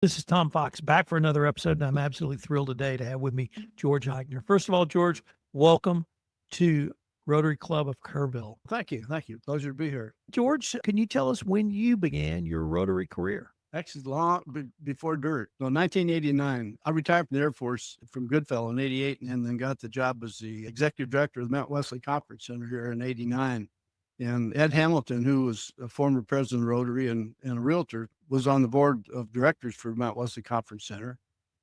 This is Tom Fox back for another episode, and I'm absolutely thrilled today to have with me George Eychner. First of all, George, welcome to Rotary Club of Kerrville. Thank you. Thank you. Pleasure to be here. George, can you tell us when you began your Rotary career? Actually, long before dirt. So 1989, I retired from the Air Force from Goodfellow in 88 and then got the job as the executive director of the Mount Wesley Conference Center here in 89. And Ed Hamilton, who was a former president of Rotary and a realtor, was on the board of directors for Mount Wesley Conference Center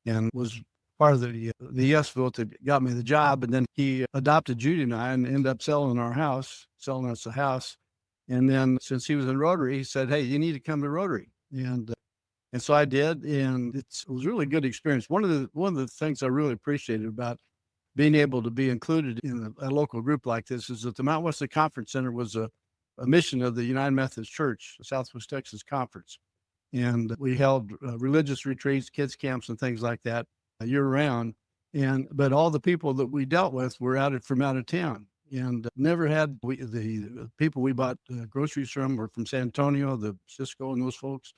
and was part of the yes vote that got me the job. And then he adopted Judy and I and ended up selling us a house. And then since he was in Rotary, he said, "Hey, you need to come to Rotary." And so I did, and it was a really good experience. One of the things I really appreciated about being able to be included in a local group like this is that the Mount Wesley Conference Center was a mission of the United Methodist Church, the Southwest Texas Conference. And we held religious retreats, kids camps, and things like that year round. But all the people that we dealt with were from out of town, and never had the people we bought groceries from were from San Antonio, the Cisco, and those folks.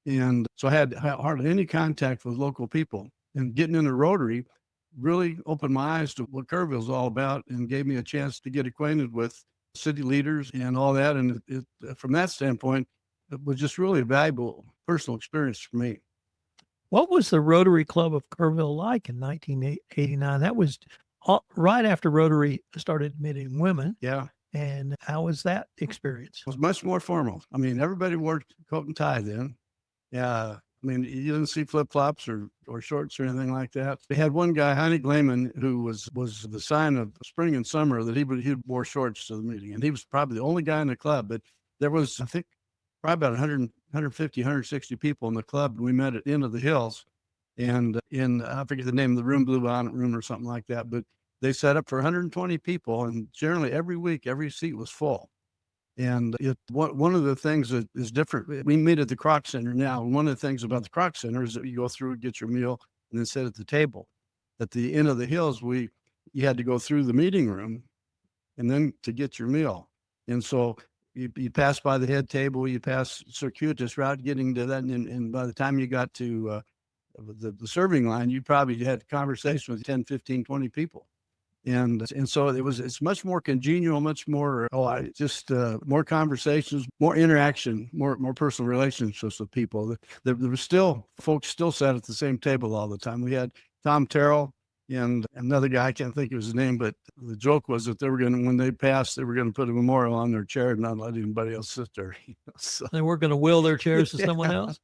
And so I had hardly any contact with local people. And getting into Rotary really opened my eyes to what Kerrville's all about and gave me a chance to get acquainted with city leaders and all that. And from that standpoint, it was just really a valuable personal experience for me. What was the Rotary Club of Kerrville like in 1989? That was right after Rotary started admitting women. Yeah. And how was that experience? It was much more formal. I mean, everybody wore coat and tie then. Yeah. I mean, you didn't see flip-flops or shorts or anything like that. They had one guy, Heine Glayman, who was the sign of spring and summer that he wore shorts to the meeting. And he was probably the only guy in the club. But there was, I think, probably about 100, 150, 160 people in the club. And we met at Inn of the Hills. And I forget the name of the room, Blue Bonnet Room or something like that. But they set up for 120 people. And generally every week, every seat was full. And one of the things that is different, we meet at the Kroc Center now. And one of the things about the Kroc Center is that you go through, get your meal, and then sit at the table. At the Inn of the Hills, you had to go through the meeting room and then to get your meal. And so you pass by the head table, you pass circuitous route getting to that. And by the time you got to the serving line, you probably had a conversation with 10, 15, 20 people. And so it's much more congenial, much more, more conversations, more interaction, more personal relationships with people. There was folks still sat at the same table all the time. We had Tom Terrell and another guy, I can't think of his name, but the joke was that when they passed, they were going to put a memorial on their chair and not let anybody else sit there. So they weren't going to will their chairs to someone else?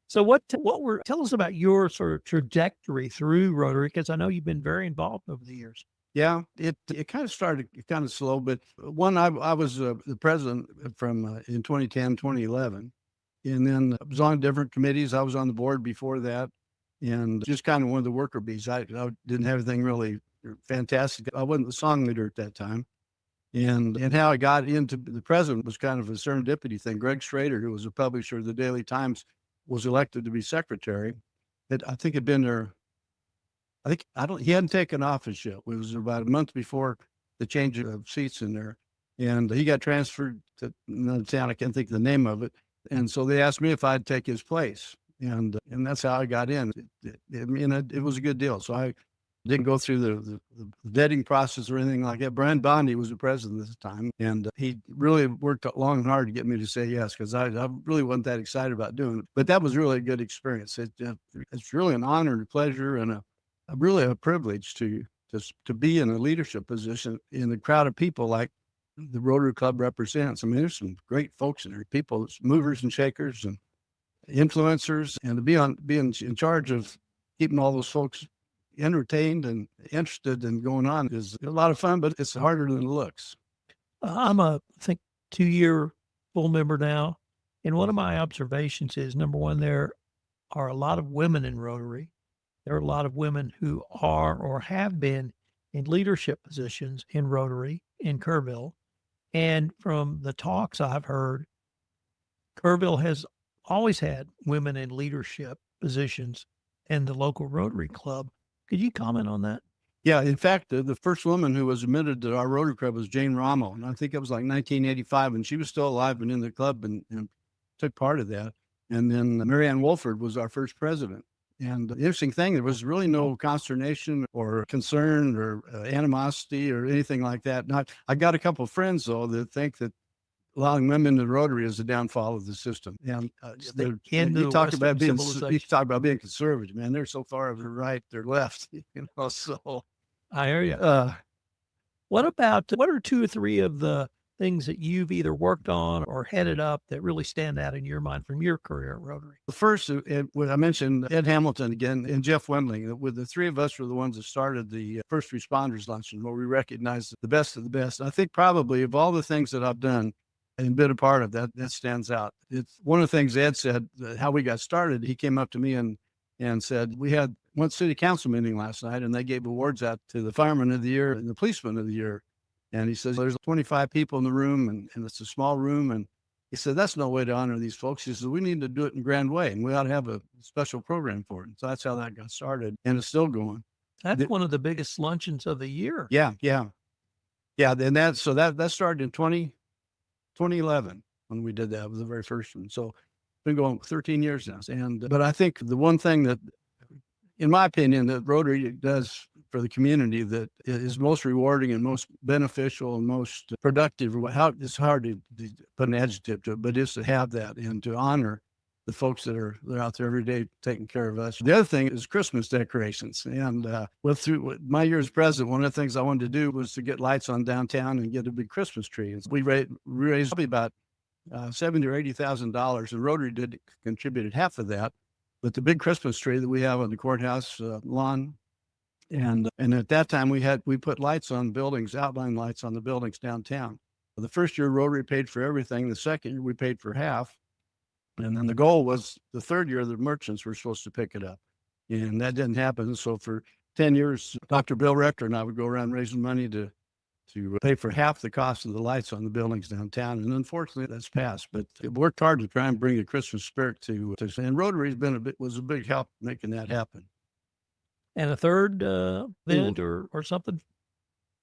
So tell us about your sort of trajectory through Rotary, because I know you've been very involved over the years. Yeah, it kind of started kind of slow, but I was the president from in 2010, 2011, and then I was on different committees. I was on the board before that, and just kind of one of the worker bees. I didn't have anything really fantastic. I wasn't the song leader at that time. And how I got into the president was kind of a serendipity thing. Greg Schrader, who was a publisher of the Daily Times, was elected to be secretary. I think had been there. He hadn't taken office yet. It was about a month before the change of seats in there. And he got transferred to another town. I can't think of the name of it. And so they asked me if I'd take his place. And that's how I got in. It was a good deal. So I didn't go through the vetting process or anything like that. Brian Bondi was the president at the time, and he really worked long and hard to get me to say yes, because I really wasn't that excited about doing it. But that was really a good experience. It's really an honor and a pleasure and really a privilege to be in a leadership position in a crowd of people like the Rotary Club represents. I mean, there's some great folks in there, people, movers and shakers and influencers, and to be in charge of keeping all those folks entertained and interested in going on is a lot of fun, but it's harder than it looks. I'm I think 2-year full member now. And one of my observations is, number one, there are a lot of women in Rotary. There are a lot of women who are or have been in leadership positions in Rotary in Kerrville. And from the talks I've heard, Kerrville has always had women in leadership positions in the local Rotary Club. Could you comment on that? Yeah, in fact, the first woman who was admitted to our Rotary Club was Jane Ramo, and I think it was like 1985, and she was still alive and in the club and took part of that. And then Mary Ann Wolford was our first president. And the interesting thing, there was really no consternation or concern or animosity or anything like that. Not, I got a couple of friends, though, that think that allowing women in the Rotary is the downfall of the system. And you talk about being conservative, man. They're so far to the right, they're left. So I hear you. What are 2 or 3 of the things that you've either worked on or headed up that really stand out in your mind from your career at Rotary? The first, when I mentioned Ed Hamilton again and Jeff Wendling, with the 3 of us were the ones that started the first responders luncheon, where we recognized the best of the best. And I think probably of all the things that I've done and been a part of, that stands out. It's one of the things Ed said, how we got started. He came up to me and said, we had one city council meeting last night, and they gave awards out to the fireman of the year and the policeman of the year. And he says, there's 25 people in the room, and it's a small room. And he said, that's no way to honor these folks. He said, we need to do it in a grand way, and we ought to have a special program for it. So that's how that got started, and it's still going. That's one of the biggest luncheons of the year. Yeah. And that started in 2011 when we did that. It was the very first one. So it's been going 13 years now. But I think the one thing that, in my opinion, that Rotary does for the community that is most rewarding and most beneficial and most productive, it's hard to put an adjective to it, but it's to have that and to honor the folks that are out there every day taking care of us. The other thing is Christmas decorations. And through my year as president, one of the things I wanted to do was to get lights on downtown and get a big Christmas tree. And we raised probably about $70,000 or $80,000, and Rotary contributed half of that. But the big Christmas tree that we have on the courthouse lawn, and at that time we put lights on buildings, outline lights on the buildings downtown. The first year Rotary paid for everything. The second year we paid for half, and then the goal was the third year the merchants were supposed to pick it up, and that didn't happen. So for 10 years, Dr. Bill Rector and I would go around raising money to pay for half the cost of the lights on the buildings downtown. And unfortunately that's passed, but it worked hard to try and bring a Christmas spirit and Rotary's was a big help making that happen. And a third event or something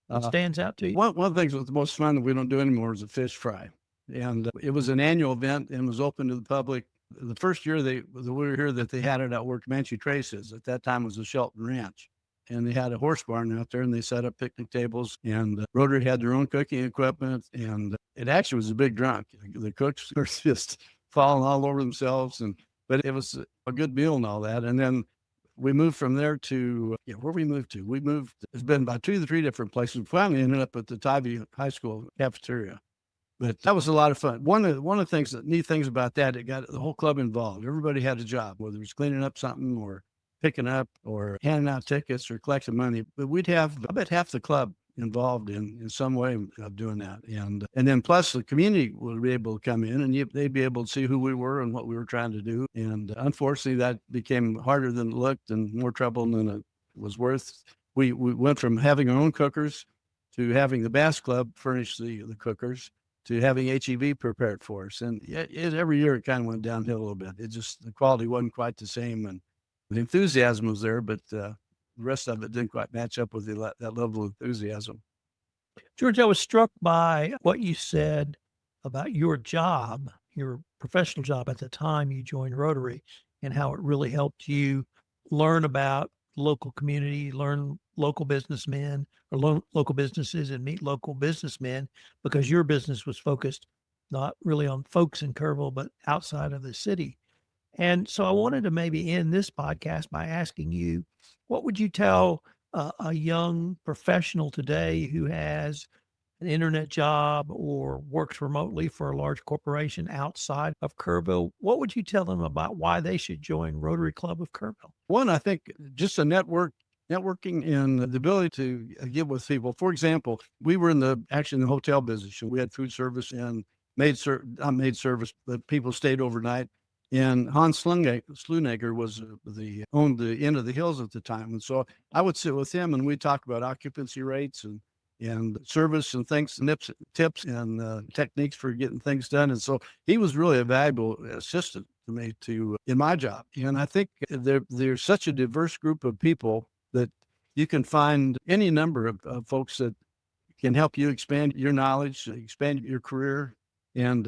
that stands out to you? One of the things that's the most fun that we don't do anymore is a fish fry. And it was an annual event and was open to the public. The first year we were here that they had it out where Comanche Trace is. At that time it was the Shelton Ranch. And they had a horse barn out there, and they set up picnic tables, and Rotary had their own cooking equipment, and it actually was a big drunk. The cooks were just falling all over themselves, but it was a good meal and all that. And then we moved from there to where we moved to. It's been about 2 to 3 different places. We finally ended up at the Tybee High School cafeteria. But that was a lot of fun. One of the neat things about that, it got the whole club involved. Everybody had a job, whether it was cleaning up something or picking up or handing out tickets or collecting money. But we'd have, I bet, half the club involved in some way of doing that. And then plus the community would be able to come in and they'd be able to see who we were and what we were trying to do. And unfortunately, that became harder than it looked and more trouble than it was worth. We went from having our own cookers to having the Bass Club furnish the cookers to having HEV prepared for us. And every year it kind of went downhill a little bit. The quality wasn't quite the same. And the enthusiasm was there, but the rest of it didn't quite match up with that level of enthusiasm. George, I was struck by what you said about your job, your professional job at the time you joined Rotary, and how it really helped you learn about local community, learn local businessmen or local businesses and meet local businessmen, because your business was focused not really on folks in Kerrville, but outside of the city. And so I wanted to maybe end this podcast by asking you, what would you tell a young professional today who has an internet job or works remotely for a large corporation outside of Kerrville? What would you tell them about why they should join Rotary Club of Kerrville? One, I think just a networking and the ability to get with people. For example, we were in the hotel business. We had food service and not maid service, but people stayed overnight. And Hans Sluneger owned the Inn of the Hills at the time. And so I would sit with him and we'd talk about occupancy rates and service and things, tips and techniques for getting things done. And so he was really a valuable assistant to me in my job. And I think there's such a diverse group of people that you can find any number of folks that can help you expand your knowledge, expand your career, And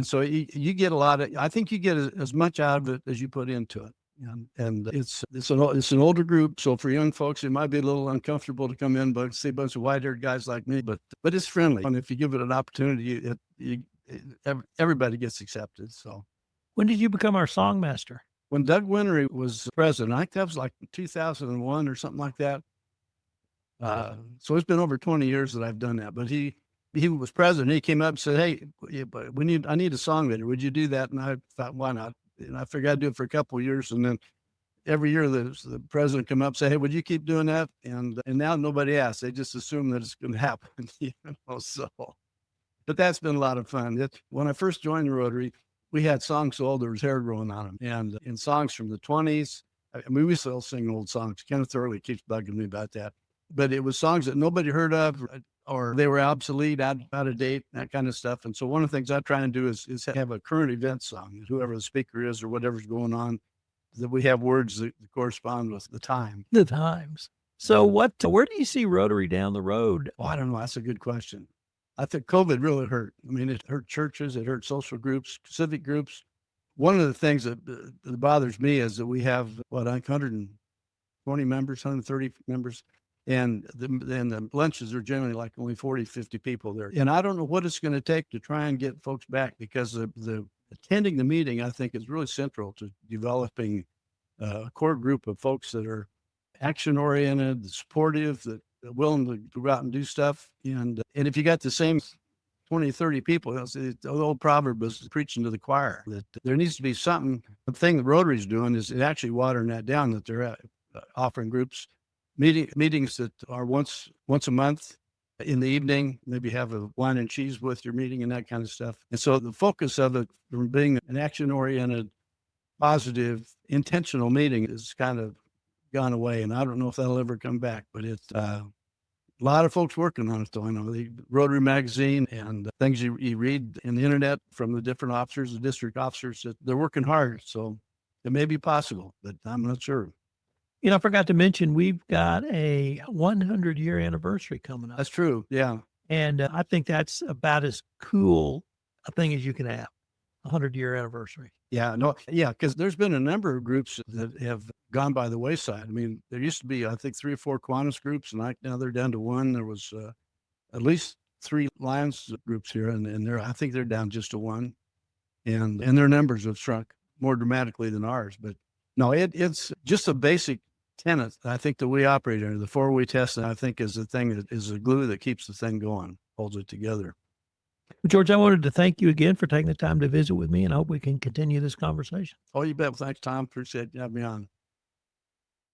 so you get a lot of, I think you get as much out of it as you put into it. And it's an older group. So for young folks, it might be a little uncomfortable to come in, but see a bunch of white-haired guys like me, but it's friendly. And if you give it an opportunity, everybody gets accepted. So When did you become our songmaster? when Doug Wintery was president, I think that was like 2001 or something like that. So it's been over 20 years that I've done that, but he was president. He came up and said, "Hey, but I need a song leader. Would you do that?" And I thought, why not? And I figured I'd do it for a couple of years. And then every year the president come up and say, "Hey, would you keep doing that?" And now nobody asks. They just assume that it's going to happen. So, but that's been a lot of fun. When I first joined the Rotary, we had songs so old there was hair growing on them, and in songs from the 20s. I mean, we still sing old songs. Kenneth Early keeps bugging me about that. But it was songs that nobody heard of, or they were obsolete, out of date, that kind of stuff. And so one of the things I try and do is have a current event song, whoever the speaker is or whatever's going on, that we have words that correspond with the time. The times. So where do you see Rotary down the road? Oh, I don't know. That's a good question. I think COVID really hurt. I mean, it hurt churches, it hurt social groups, civic groups. One of the things that bothers me is that we have, like 120 members, 130 members. And the lunches are generally like only 40, 50 people there. And I don't know what it's going to take to try and get folks back, because the attending the meeting, I think, is really central to developing a core group of folks that are action oriented, supportive, that are willing to go out and do stuff. And if you got the same 20, 30 people, the old proverb is preaching to the choir, that there needs to be something. The thing that Rotary's doing is actually watering that down, that they're offering groups. Meetings that are once a month in the evening, maybe have a wine and cheese with your meeting and that kind of stuff. And so the focus of it from being an action-oriented, positive, intentional meeting is kind of gone away. And I don't know if that'll ever come back, but it's a lot of folks working on it, though. I know the Rotary magazine and things you read in the internet from the different officers, the district officers, that they're working hard. So it may be possible, but I'm not sure. I forgot to mention, we've got a 100-year anniversary coming up. That's true. Yeah. And I think that's about as cool a thing as you can have, a 100-year anniversary. Yeah, no, yeah, because there's been a number of groups that have gone by the wayside. I mean, there used to be, I think, 3 or 4 Kiwanis groups, and now they're down to 1. There was at least 3 Lions groups here, and I think they're down just to 1. And their numbers have shrunk more dramatically than ours. But no, it's just a basic tenet, I think, that we operate under. The 4-way test, I think, is the thing that is the glue that keeps the thing going, holds it together. Well, George, I wanted to thank you again for taking the time to visit with me, and I hope we can continue this conversation. Oh, you bet. Thanks, Tom. Appreciate you having me on.